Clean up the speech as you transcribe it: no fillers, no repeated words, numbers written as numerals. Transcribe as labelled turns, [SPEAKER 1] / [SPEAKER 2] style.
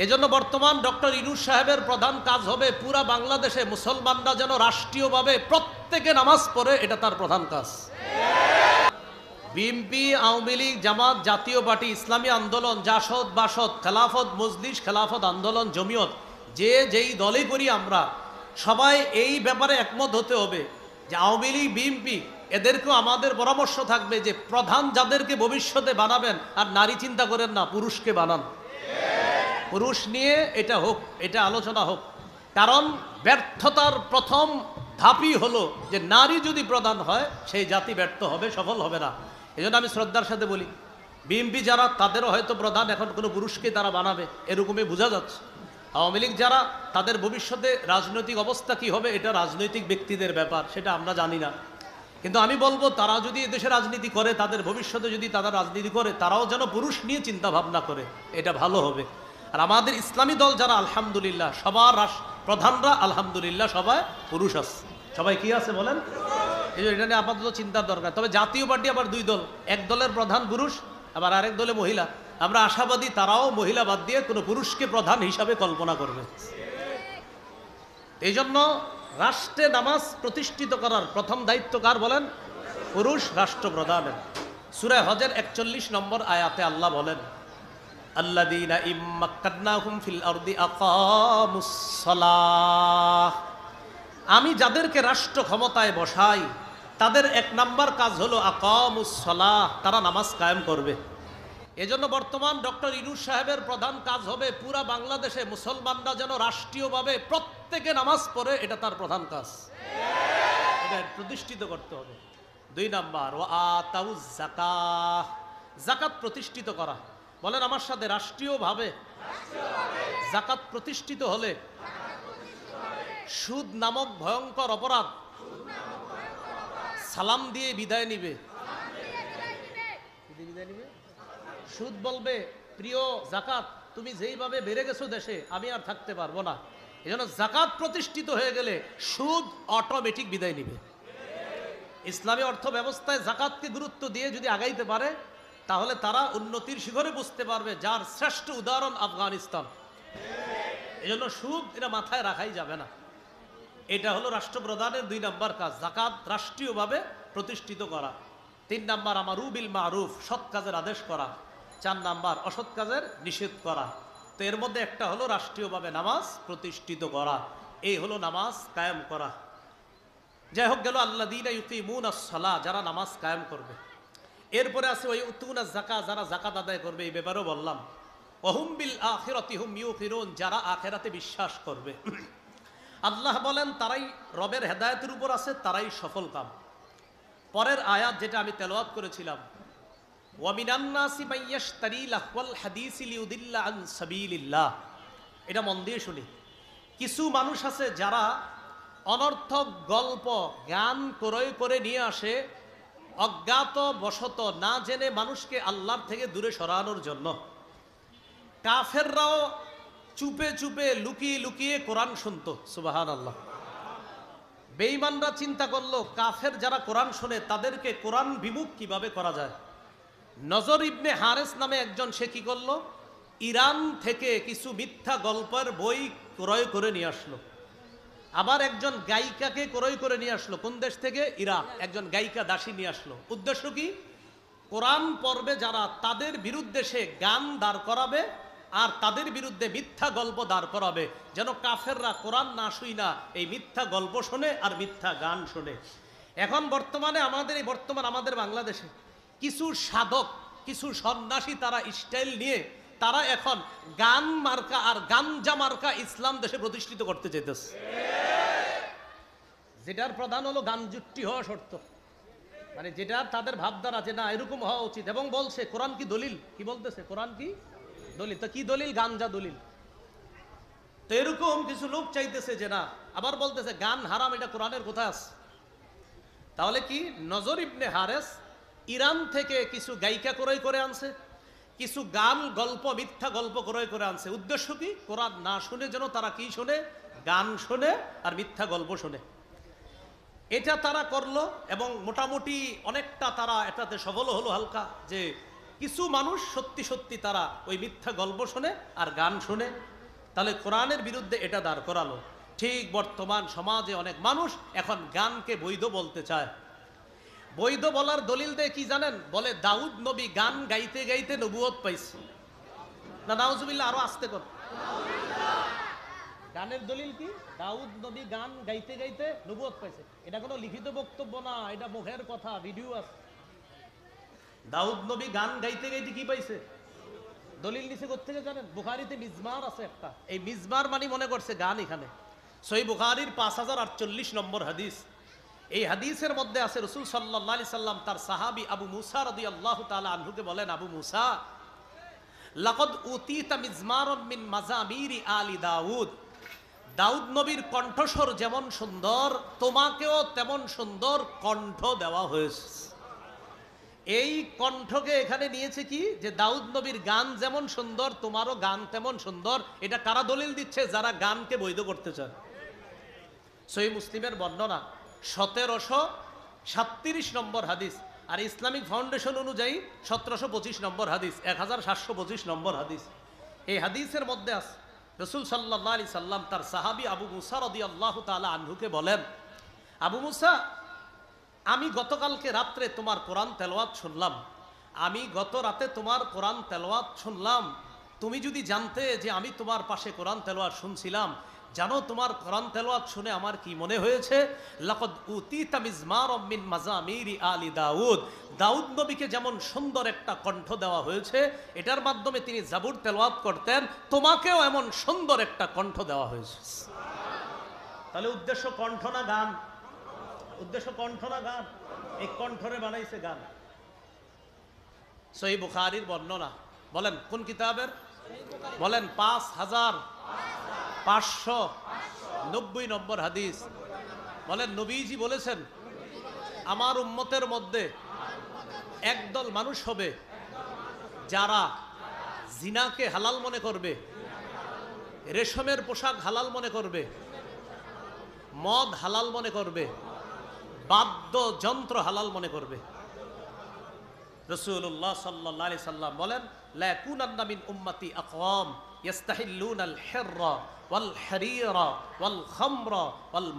[SPEAKER 1] এজন্য বর্তমান ডক্টর ইউনূস সাহেবের প্রধান কাজ হবে পুরা বাংলাদেশে মুসলমানরা যেন রাষ্ট্রীয়ভাবে প্রত্যেকে নামাজ পড়ে, এটা তার প্রধান কাজ। বিএনপি, আওয়ামী লীগ, জামাত, জাতীয় পার্টি, ইসলামী আন্দোলন, জাসদ, বাসদ, খেলাফত মজলিস, খেলাফত আন্দোলন, জমিয়ত, যে যেই দলে করি আমরা সবাই এই ব্যাপারে একমত হতে হবে যে আওয়ামী লীগ, বিএনপি এদেরকেও আমাদের পরামর্শ থাকবে যে প্রধান যাদেরকে ভবিষ্যতে বানাবেন আর নারী চিন্তা করেন না, পুরুষকে বানান। পুরুষ নিয়ে এটা হোক, এটা আলোচনা হোক। কারণ ব্যর্থতার প্রথম ধাপই হলো যে নারী যদি প্রধান হয় সেই জাতি ব্যর্থ হবে, সফল হবে না। এই জন্য আমি শ্রদ্ধার সাথে বলি, বিএনপি যারা তাদেরও হয়তো প্রধান এখন কোনো পুরুষকে তারা বানাবে, এরকমই বোঝা যাচ্ছে। আওয়ামী লীগ যারা, তাদের ভবিষ্যতে রাজনৈতিক অবস্থা কি হবে এটা রাজনৈতিক ব্যক্তিদের ব্যাপার, সেটা আমরা জানি না। কিন্তু আমি বলবো তারা যদি এদেশে রাজনীতি করে, তাদের ভবিষ্যতে যদি তারা রাজনীতি করে, তারাও যেন পুরুষ নিয়ে চিন্তা ভাবনা করে, এটা ভালো হবে। আর আমাদের ইসলামী দল যারা আলহামদুলিল্লাহ সবার প্রধানরা আলহামদুলিল্লাহ সবাই পুরুষ আছে। সবাই কি আছে বলেন? এই এটা নিয়ে আপাতত চিন্তার দরকার। তবে জাতীয় পার্টি আবার দুই দল, এক দলের প্রধান পুরুষ আবার আরেক দলে মহিলা। আমরা আশাবাদী তারাও মহিলা বাদ দিয়ে কোনো পুরুষকে প্রধান হিসাবে কল্পনা করবে। এই জন্য রাষ্ট্রে নামাজ প্রতিষ্ঠিত করার প্রথম দায়িত্ব কার বলেন? পুরুষ রাষ্ট্রপ্রধানের। সূরা হজের 41 নম্বর আয়াতে আল্লাহ বলেন, আল্লাযীনা ইম্মাক্কান্নাহুম ফিল আরদি আকামুস সালাহ। আমি যাদেরকে রাষ্ট্র ক্ষমতায় বসাই তাদের এক নাম্বার কাজ হলো আকামুস সালাহ, তারা নামাজ কায়েম করবে। এজন্য বর্তমান ডক্টর ইউনূস সাহেবের প্রধান কাজ হবে পুরা বাংলাদেশে মুসলমানরা যেন রাষ্ট্রীয়ভাবে প্রত্যেকে নামাজ পড়ে, এটা তার প্রধান কাজ। এটা প্রতিষ্ঠিত করতে হবে। দুই নাম্বার, ওয়া আতাউজ যাকাহ, যাকাত প্রতিষ্ঠিত করা। বলেন আমার সাথে, রাষ্ট্রীয়ভাবে যাকাত প্রতিষ্ঠিত হলে সুদ নামক ভয়ঙ্কর অপরাধ সালাম দিয়ে বিদায় নিবে। সুদ বলবে, প্রিয় যাকাত তুমি যেইভাবে বেড়ে গেছো দেশে, আমি আর থাকতে পারবো না। এজন্য যাকাত প্রতিষ্ঠিত হয়ে গেলে সুদ অটোমেটিক বিদায় নিবে। ইসলামী অর্থ ব্যবস্থায় যাকাতকে গুরুত্ব দিয়ে যদি আগাইতে পারে, তাহলে তারা উন্নতির শিখরে বুঝতে পারবে, যার শ্রেষ্ঠ উদাহরণ আফগানিস্তান। এজন্য সুদ এটা মাথায় রাখাই যাবে না। এটা হলো রাষ্ট্রপ্রধানের দুই নাম্বার কাজ, যাকাত রাষ্ট্রীয়ভাবে প্রতিষ্ঠিত করা। তিন নাম্বার, আমারু বিল মারুফ, সৎ কাজের আদেশ করা। চার নাম্বার, অসৎ কাজের নিষেধ করা। তো এর মধ্যে একটা হলো রাষ্ট্রীয়ভাবে নামাজ প্রতিষ্ঠিত করা। এই হলো নামাজ কায়েম করা। যাই হোক গেল আল্লাযীনা ইউকিমুনাস সালাহ, যারা নামাজ কায়েম করবে। এরপরে আছে ওই ইউতুনাজ যাকাত, যারা যাকাত আদায় করবে, এই ব্যাপারেও বললাম। ওয়াহুম বিল আখিরাতি হুম ইউকিনুন, যারা আখিরাতে বিশ্বাস করবে। আল্লাহ বলেন তারাই রবের হেদায়েতের উপর আছে, তারাই সফল কাম। পরের আয়াত যেটা আমি তেলাওয়াত করেছিলাম, ওয়া মিনান নাসি মাইয়াশতারি লাহওয়াল হাদিসি লিউদিল্লা আন সাবিলিল্লাহ, এটা মন দিয়ে শুনি। কিছু মানুষ আছে যারা অনর্থক গল্প গান ক্রয় করে নিয়ে আসে অজ্ঞাত বশত, না জেনে মানুষকে আল্লাহর থেকে দূরে সরানোর জন্য। কাফেররাও চুপে চুপে লুকিয়ে লুকিয়ে কোরআন শুনতো, সুবহানাল্লাহ। বেঈমানরা চিন্তা করলো কাফের যারা কোরআন শোনে তাদেরকে কোরআন বিমুখ কিভাবে করা যায়। নজর ইবনে হারেস নামে একজন, সে কি করলো, ইরান থেকে কিছু মিথ্যা গল্পের বই ক্রয় করে নিয়ে আসলো। আবার একজন গায়িকাকে ক্রয় করে নিয়ে আসলো। কোন দেশ থেকে? ইরাক। একজন গায়িকা দাসী নিয়ে আসলো। উদ্দেশ্য কি? কোরআন পড়বে যারা, তাদের বিরুদ্ধে সে গান দাঁড় করাবে আর তাদের বিরুদ্ধে মিথ্যা গল্প দাঁড় করাবে, যেন কাফেররা কোরআন না শুই না এই মিথ্যা গল্প শোনে আর মিথ্যা গান শোনে। এখন বর্তমানে আমাদের বাংলাদেশে কিছু সাধক, কিছু সন্ন্যাসী, তারা স্টাইল নিয়ে তারা এখন গান মার্কা আর গাঞ্জা মার্কা ইসলাম দেশে প্রতিষ্ঠিত করতে চাইতেছে, যেটার প্রধান হলো গান জুট্টি হওয়া শর্ত। মানে যেটা তাদের ভাবধারা যে না এরকম হওয়া উচিত, এবং বলছে কোরআন কি দলিল, কি বলতেছে কোরআন কি দলিল। তো কি দলিল? গাঞ্জা দলিল। তো এরকম কিছু লোক চাইতেছে যে না, আবার বলতেছে গান হারাম, এটা কোরআনের কোথায় আছে? তাহলে কি, নজর ইবনে হারেস ইরান থেকে কিছু গায়িকা ক্রয় করে আনছে, কিছু গান গল্প মিথ্যা গল্প ক্রয় করে আনছে। উদ্দেশ্য কি? কোরআন না শুনে যেন তারা কি শোনে? গান শোনে আর মিথ্যা গল্প শোনে। এটা তারা করলো এবং মোটামুটি অনেকটা তারা এটাতে সফল হলো হালকা, যে কিছু মানুষ সত্যি সত্যি তারা ওই মিথ্যা গল্প শোনে আর গান শোনে। তাহলে কোরআনের বিরুদ্ধে এটা দাঁড় করালো। ঠিক বর্তমান সমাজে অনেক মানুষ এখন গানকে বৈধ বলতে চায়। বৈধ বলার দলিল দেয় কি জানেন? বলে দাউদ নবী গান গাইতে গাইতে নবুয়ত পাইছে। না নাউজুবিল্লাহ, আরো আস্তে কর। গানের দলিল কি? দাউদ নবী গান গাইতে গাইতে নবুয়ত পাইছে। এটা কোনো লিখিত বক্তব্য না, এটা মুখের কথা, ভিডিও আছে। দাউদ নবী গান গাইতে গাইতে কি পাইছে? দলিল নিচে কোত্থেকে জানেন? বুখারীতে মিজমার আছে একটা। এই মিজমার মানে মনে করছে গান। এখানে সহিহ বুখারীর 5048 নম্বর হাদিস। এই হাদিসের মধ্যে আছে রাসূল সাল্লাল্লাহু আলাইহি সাল্লাম তার সাহাবী আবু মুসা রাদিয়াল্লাহু তাআলা আনহুকে বলেন, আবু মুসা, লাকাদ উতিতা মিজমারুম মিন মাজামিরি আলি দাউদ। দাউদ নবীর কণ্ঠস্বর যেমন সুন্দর, তোমাকেও তেমন সুন্দর কণ্ঠ দেওয়া হয়েছে। এই কণ্ঠকে এখানে নিয়েছে কি? যে দাউদ নবীর গান যেমন সুন্দর, তোমারও গান তেমন সুন্দর। এটা কারা দলিল দিচ্ছে? যারা গানকে বৈধ করতে চায়। সহিহ মুসলিমের বর্ণনা 1737 নম্বর হাদিস, আর ইসলামিক ফাউন্ডেশন অনুযায়ী 1725 নম্বর হাদিস, 1725 নম্বর হাদিস। এই হাদিসের মধ্যে আছে রাসূল সাল্লাল্লাহু আলাইহি সাল্লাম তার সাহাবী আবু মুসা রাদিয়াল্লাহু তাআলা আনহুকে বলেন, আবু মুসা, আমি গতকালকে রাত্রে তোমার কোরআন তেলাওয়াত শুনলাম। আমি গত রাতে তোমার কোরআন তেলাওয়াত শুনলাম। তুমি যদি জানতে যে আমি তোমার পাশে কোরআন তেলাওয়াত শুনছিলাম, জানো তোমার কোরআন তেলাওয়াত শুনে আমার কি মনে হয়েছে? লাকাদ উতিতা মিজমারুম মিন মাজামিরি আলি দাউদ। দাউদ নবীকে যেমন সুন্দর একটা কণ্ঠ দেওয়া হয়েছে, এটার মাধ্যমে তিনি জাবুর তেলাওয়াত করতেন, তোমাকেও এমন সুন্দর একটা কণ্ঠ দেওয়া হয়েছে। তাহলে উদ্দেশ্য কণ্ঠ না গান? উদ্দেশ্য কণ্ঠ না গান? এই কণ্ঠরে বানাইছে গান। সহিহ বুখারীর বর্ণনা, বলেন কোন কিতাবের? বলেন 5590 নম্বর হাদিস। বলেন নবীজি বলেছেন, আমার উম্মতের মধ্যে একদল মানুষ হবে যারা জিনাকে হালাল মনে করবে, রেশমের পোশাক হালাল মনে করবে, মদ হালাল মনে করবে, বাদ্যযন্ত্র হালাল মনে করবে। রাসূলুল্লাহ সাল্লাল্লাহু আলাইহি সাল্লাম বলেন, লা ইয়াকুনান্না মিন উম্মতি আকওয়াম ইস্তাহিল্লুনাল হিররা ওয়াল হারিরা ওয়াল খামরা ওয়াল